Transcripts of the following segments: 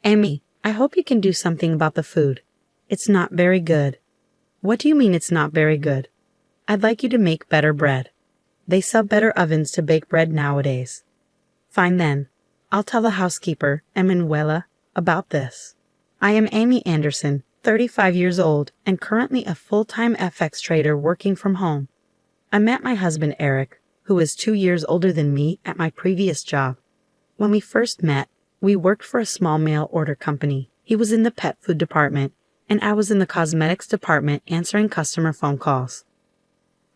Amy, I hope you can do something about the food. It's not very good. What do you mean it's not very good? I'd like you to make better bread. They sell better ovens to bake bread nowadays. Fine then. I'll tell the housekeeper, Emanuela, about this. I am Amy Anderson, 35 years old, and currently a full-time FX trader working from home. I met my husband Eric, who is 2 years older than me, at my previous job. When we first met, we worked for a small mail order company. He was in the pet food department, and I was in the cosmetics department answering customer phone calls.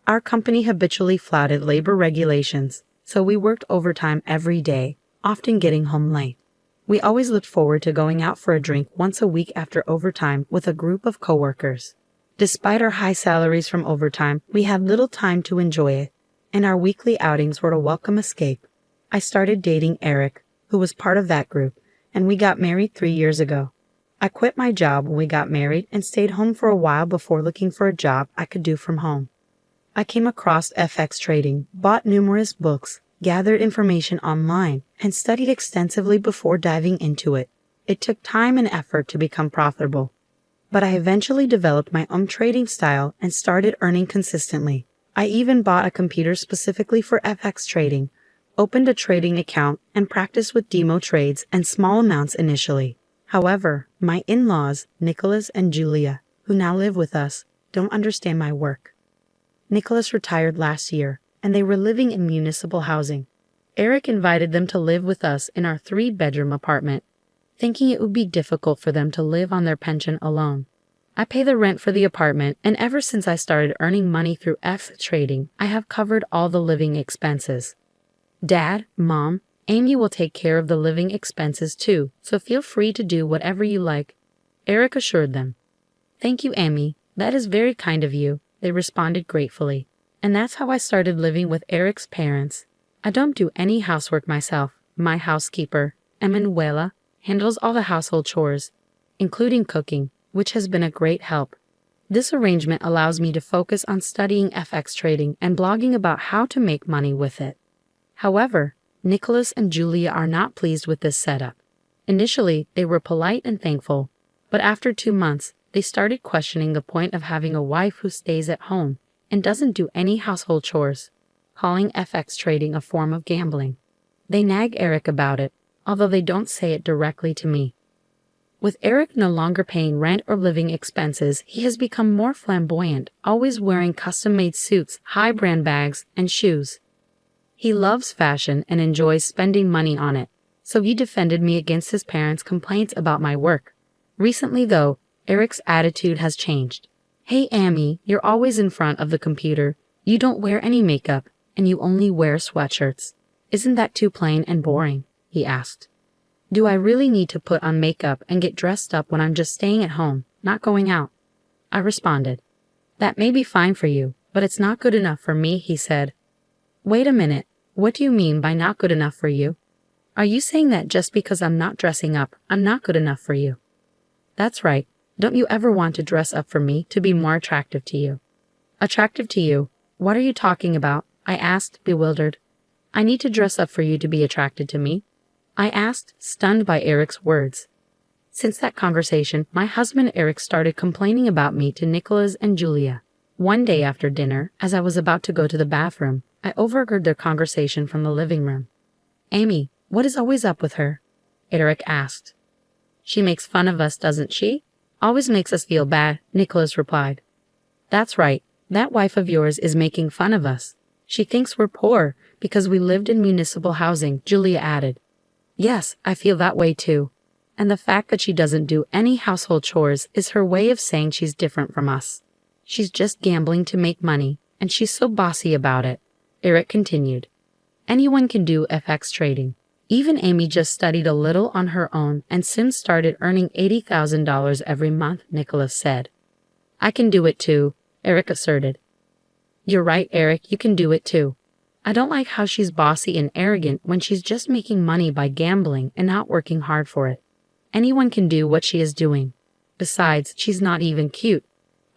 Our company habitually flouted labor regulations, so we worked overtime every day, often getting home late. We always looked forward to going out for a drink once a week after overtime with a group of coworkers. Despite our high salaries from overtime, we had little time to enjoy it, and our weekly outings were a welcome escape. I started dating Eric, who was part of that group, and we got married 3 years ago. I quit my job when we got married and stayed home for a while before looking for a job I could do from home. I came across FX trading, bought numerous books, gathered information online, and studied extensively before diving into it. It took time and effort to become profitable, but I eventually developed my own trading style and started earning consistently. I even bought a computer specifically for FX trading, opened a trading account, and practiced with demo trades and small amounts initially. However, my in-laws, Nicholas and Julia, who now live with us, don't understand my work. Nicholas retired last year, and they were living in municipal housing. Eric invited them to live with us in our 3-bedroom apartment, thinking it would be difficult for them to live on their pension alone. I pay the rent for the apartment, and ever since I started earning money through FX trading, I have covered all the living expenses. Dad, Mom, Amy will take care of the living expenses too, so feel free to do whatever you like, Eric assured them. Thank you, Amy. That is very kind of you, they responded gratefully. And that's how I started living with Eric's parents. I don't do any housework myself. My housekeeper, Emanuela, handles all the household chores, including cooking, which has been a great help. This arrangement allows me to focus on studying FX trading and blogging about how to make money with it. However, Nicholas and Julia are not pleased with this setup. Initially, they were polite and thankful, but after 2 months, they started questioning the point of having a wife who stays at home and doesn't do any household chores, calling FX trading a form of gambling. They nag Eric about it, although they don't say it directly to me. With Eric no longer paying rent or living expenses, he has become more flamboyant, always wearing custom-made suits, high-brand bags, and shoes. He loves fashion and enjoys spending money on it, so he defended me against his parents' complaints about my work. Recently, though, Eric's attitude has changed. Hey, Amy, you're always in front of the computer. You don't wear any makeup, and you only wear sweatshirts. Isn't that too plain and boring? He asked. Do I really need to put on makeup and get dressed up when I'm just staying at home, not going out? I responded. That may be fine for you, but it's not good enough for me, he said. Wait a minute, what do you mean by not good enough for you? Are you saying that just because I'm not dressing up, I'm not good enough for you? That's right. Don't you ever want to dress up for me to be more attractive to you? Attractive to you? What are you talking about? I asked, bewildered. I need to dress up for you to be attracted to me? I asked, stunned by Eric's words. Since that conversation, my husband Eric started complaining about me to Nicholas and Julia. One day after dinner, as I was about to go to the bathroom, I overheard their conversation from the living room. Amy, what is always up with her? Eric asked. She makes fun of us, doesn't she? Always makes us feel bad, Nicholas replied. That's right, that wife of yours is making fun of us. She thinks we're poor because we lived in municipal housing, Julia added. Yes, I feel that way too. And the fact that she doesn't do any household chores is her way of saying she's different from us. She's just gambling to make money, and she's so bossy about it, Eric continued. Anyone can do FX trading. Even Amy just studied a little on her own and soon started earning $80,000 every month, Nicholas said. I can do it too, Eric asserted. You're right, Eric, you can do it too. I don't like how she's bossy and arrogant when she's just making money by gambling and not working hard for it. Anyone can do what she is doing. Besides, she's not even cute.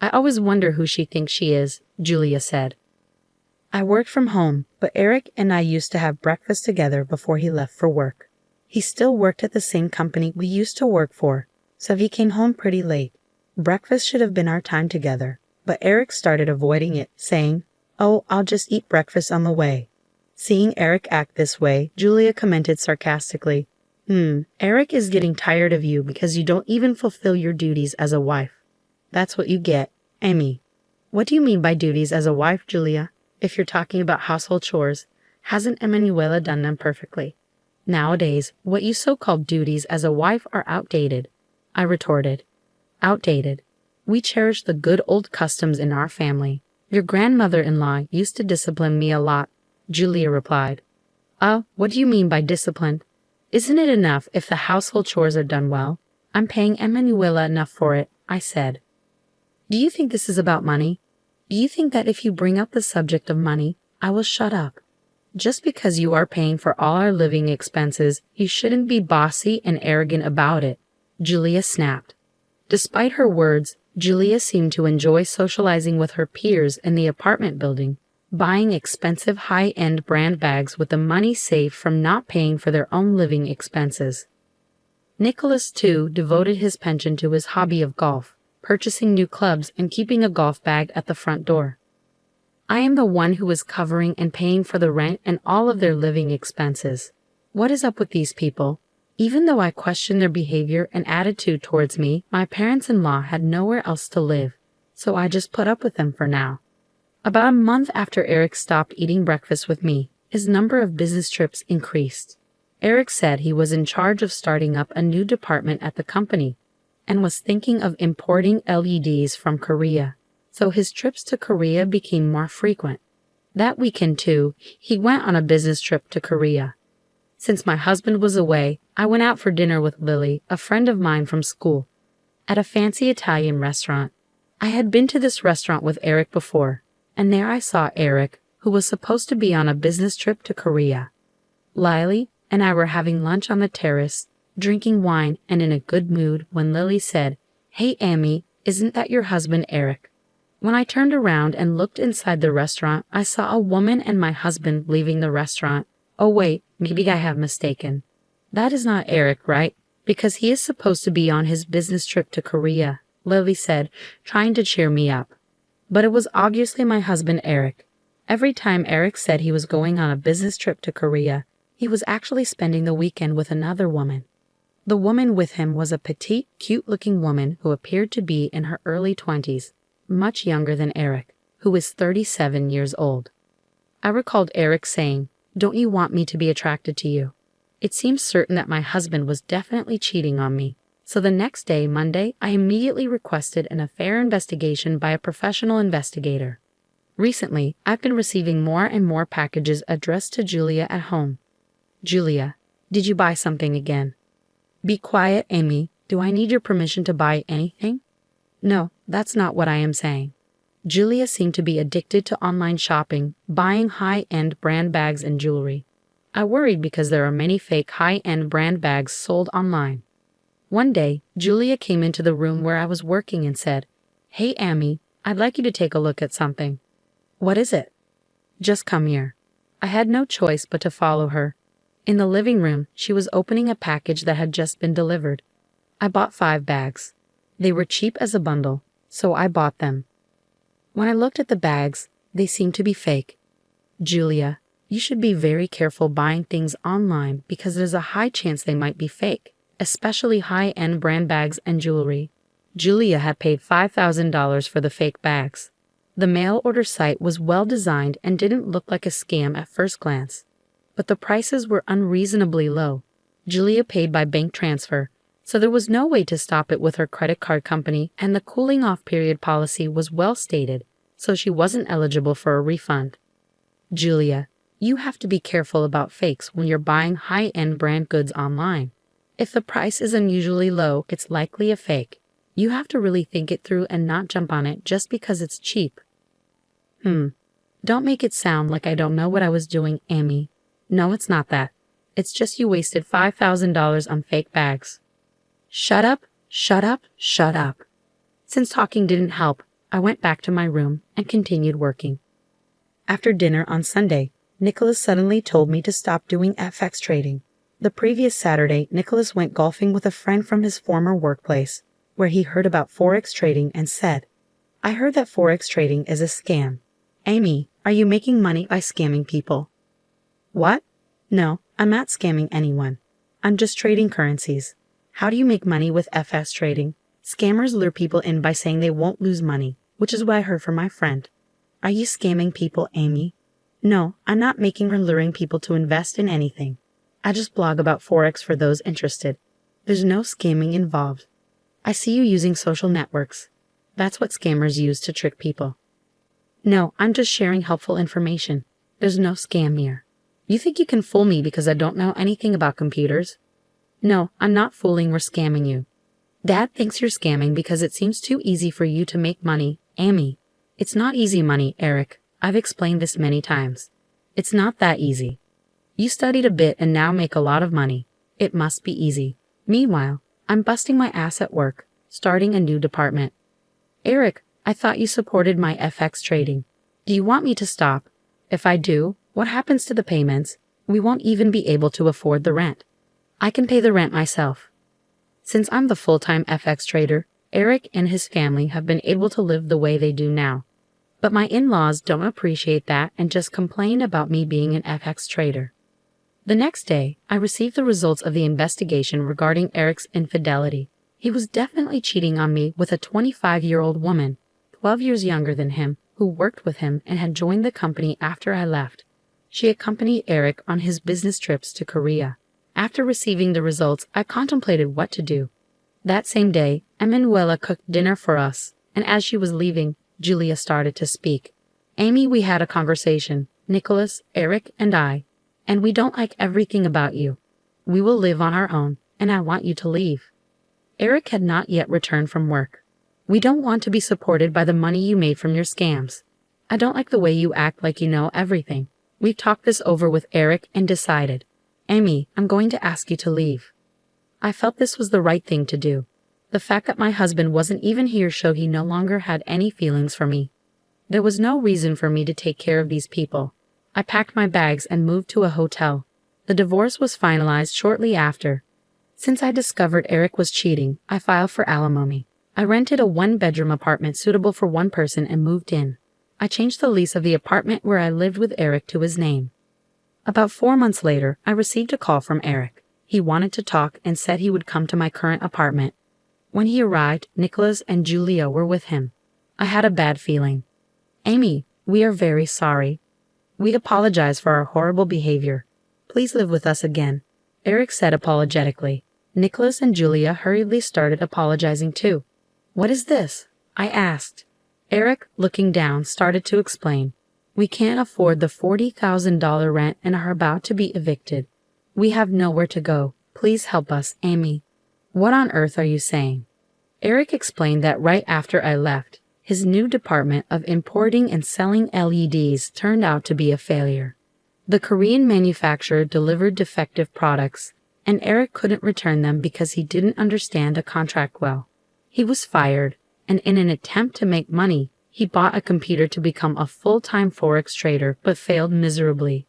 I always wonder who she thinks she is, Julia said. I worked from home, but Eric and I used to have breakfast together before he left for work. He still worked at the same company we used to work for, so he came home pretty late. Breakfast should have been our time together, but Eric started avoiding it, saying, "Oh, I'll just eat breakfast on the way." Seeing Eric act this way, Julia commented sarcastically, Eric is getting tired of you because you don't even fulfill your duties as a wife. That's what you get, Amy. What do you mean by duties as a wife, Julia? If you're talking about household chores, hasn't Emanuela done them perfectly? Nowadays, what you so-called duties as a wife are outdated, I retorted. Outdated. We cherish the good old customs in our family. Your grandmother-in-law used to discipline me a lot, Julia replied. What do you mean by discipline? Isn't it enough if the household chores are done well? I'm paying Emanuela enough for it, I said. Do you think this is about money? Do you think that if you bring up the subject of money, I will shut up? Just because you are paying for all our living expenses, you shouldn't be bossy and arrogant about it, Julia snapped. Despite her words, Julia seemed to enjoy socializing with her peers in the apartment building, buying expensive high-end brand bags with the money saved from not paying for their own living expenses. Nicholas, too, devoted his pension to his hobby of golf, purchasing new clubs and keeping a golf bag at the front door. I am the one who is covering and paying for the rent and all of their living expenses. What is up with these people? Even though I question their behavior and attitude towards me, my parents-in-law had nowhere else to live, so I just put up with them for now. About a month after Eric stopped eating breakfast with me, his number of business trips increased. Eric said he was in charge of starting up a new department at the company and was thinking of importing LEDs from Korea, so his trips to Korea became more frequent. That weekend, too, he went on a business trip to Korea. Since my husband was away, I went out for dinner with Lily, a friend of mine from school, at a fancy Italian restaurant. I had been to this restaurant with Eric before, and there I saw Eric, who was supposed to be on a business trip to Korea. Lily and I were having lunch on the terrace, drinking wine and in a good mood when Lily said, "Hey, Amy, isn't that your husband Eric?" When I turned around and looked inside the restaurant, I saw a woman and my husband leaving the restaurant. Oh wait, maybe I have mistaken. That is not Eric, right? Because he is supposed to be on his business trip to Korea, Lily said, trying to cheer me up. But it was obviously my husband Eric. Every time Eric said he was going on a business trip to Korea, he was actually spending the weekend with another woman. The woman with him was a petite, cute-looking woman who appeared to be in her early 20s, much younger than Eric, who is 37 years old. I recalled Eric saying, "Don't you want me to be attracted to you?" It seems certain that my husband was definitely cheating on me. So the next day, Monday, I immediately requested an affair investigation by a professional investigator. Recently, I've been receiving more and more packages addressed to Julia at home. Julia, did you buy something again? Be quiet, Amy. Do I need your permission to buy anything? No, that's not what I am saying. Julia seemed to be addicted to online shopping, buying high-end brand bags and jewelry. I worried because there are many fake high-end brand bags sold online. One day, Julia came into the room where I was working and said, "Hey, Amy, I'd like you to take a look at something." "What is it?" "Just come here." I had no choice but to follow her. In the living room, she was opening a package that had just been delivered. I bought 5 bags. They were cheap as a bundle, so I bought them. When I looked at the bags, they seemed to be fake. Julia, you should be very careful buying things online because there's a high chance they might be fake, especially high-end brand bags and jewelry. Julia had paid $5,000 for the fake bags. The mail order site was well designed and didn't look like a scam at first glance, but the prices were unreasonably low. Julia paid by bank transfer, so there was no way to stop it with her credit card company, and the cooling-off period policy was well stated, so she wasn't eligible for a refund. Julia, you have to be careful about fakes when you're buying high-end brand goods online. If the price is unusually low, it's likely a fake. You have to really think it through and not jump on it just because it's cheap. Don't make it sound like I don't know what I was doing, Amy. No, it's not that. It's just you wasted $5,000 on fake bags. Shut up, shut up, shut up. Since talking didn't help, I went back to my room and continued working. After dinner on Sunday, Nicholas suddenly told me to stop doing FX trading. The previous Saturday, Nicholas went golfing with a friend from his former workplace, where he heard about Forex trading and said, "I heard that Forex trading is a scam. Amy, are you making money by scamming people?" "What? No, I'm not scamming anyone. I'm just trading currencies. How do you make money with FX trading? Scammers lure people in by saying they won't lose money, which is what I heard from my friend." "Are you scamming people, Amy?" "No, I'm not making or luring people to invest in anything. I just blog about Forex for those interested. There's no scamming involved." "I see you using social networks. That's what scammers use to trick people." "No, I'm just sharing helpful information. There's no scam here." "You think you can fool me because I don't know anything about computers?" "No, I'm not fooling or scamming you. Dad thinks you're scamming because it seems too easy for you to make money, Amy." "It's not easy money, Eric. I've explained this many times. It's not that easy. You studied a bit and now make a lot of money. It must be easy. Meanwhile, I'm busting my ass at work, starting a new department." "Eric, I thought you supported my FX trading. Do you want me to stop? If I do, what happens to the payments? We won't even be able to afford the rent." "I can pay the rent myself." Since I'm the full-time FX trader, Eric and his family have been able to live the way they do now. But my in-laws don't appreciate that and just complain about me being an FX trader. The next day, I received the results of the investigation regarding Eric's infidelity. He was definitely cheating on me with a 25-year-old woman, 12 years younger than him, who worked with him and had joined the company after I left. She accompanied Eric on his business trips to Korea. After receiving the results, I contemplated what to do. That same day, Emanuela cooked dinner for us, and as she was leaving, Julia started to speak. "Amy, we had a conversation, Nicholas, Eric, and I, and we don't like everything about you. We will live on our own, and I want you to leave." Eric had not yet returned from work. "We don't want to be supported by the money you made from your scams. I don't like the way you act like you know everything. We've talked this over with Eric and decided. Amy, I'm going to ask you to leave." I felt this was the right thing to do. The fact that my husband wasn't even here showed he no longer had any feelings for me. There was no reason for me to take care of these people. I packed my bags and moved to a hotel. The divorce was finalized shortly after. Since I discovered Eric was cheating, I filed for alimony. I rented a one-bedroom apartment suitable for one person and moved in. I changed the lease of the apartment where I lived with Eric to his name. About 4 months later, I received a call from Eric. He wanted to talk and said he would come to my current apartment. When he arrived, Nicholas and Julia were with him. I had a bad feeling. "Amy, we are very sorry. We apologize for our horrible behavior. Please live with us again," Eric said apologetically. Nicholas and Julia hurriedly started apologizing too. "What is this?" I asked. Eric, looking down, started to explain. "We can't afford the $40,000 rent and are about to be evicted. We have nowhere to go. Please help us, Amy." "What on earth are you saying?" Eric explained that right after I left, his new department of importing and selling LEDs turned out to be a failure. The Korean manufacturer delivered defective products, and Eric couldn't return them because he didn't understand a contract well. He was fired, and in an attempt to make money, he bought a computer to become a full-time Forex trader but failed miserably.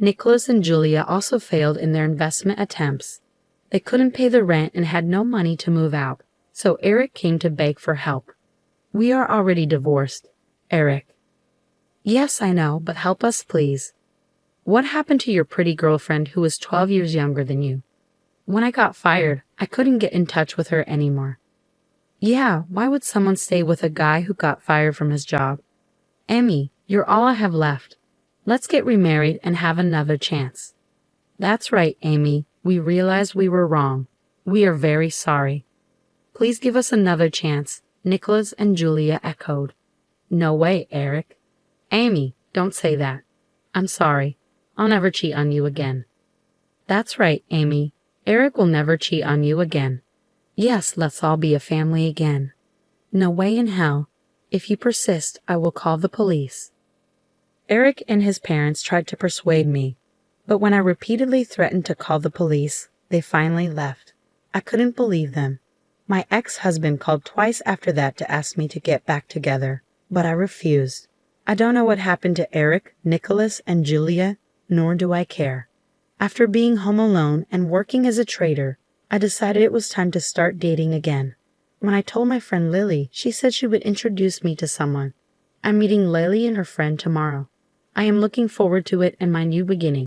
Nicholas and Julia also failed in their investment attempts. They couldn't pay the rent and had no money to move out, so Eric came to beg for help. "We are already divorced." Eric: "Yes, I know, but help us please. What happened to your pretty girlfriend who was 12 years younger than you?" "When I got fired, I couldn't get in touch with her anymore." "Yeah, why would someone stay with a guy who got fired from his job?" "Amy, you're all I have left. Let's get remarried and have another chance." "That's right, Amy. We realized we were wrong. We are very sorry. Please give us another chance," Nicholas and Julia echoed. "No way, Eric." "Amy, don't say that. I'm sorry. I'll never cheat on you again." "That's right, Amy. Eric will never cheat on you again. Yes, let's all be a family again." "No way in hell. If you persist, I will call the police." Eric and his parents tried to persuade me, but when I repeatedly threatened to call the police, they finally left. I couldn't believe them. My ex-husband called twice after that to ask me to get back together, but I refused. I don't know what happened to Eric, Nicholas, and Julia, nor do I care. After being home alone and working as a trader, I decided it was time to start dating again. When I told my friend Lily, she said she would introduce me to someone. I'm meeting Lily and her friend tomorrow. I am looking forward to it and my new beginning.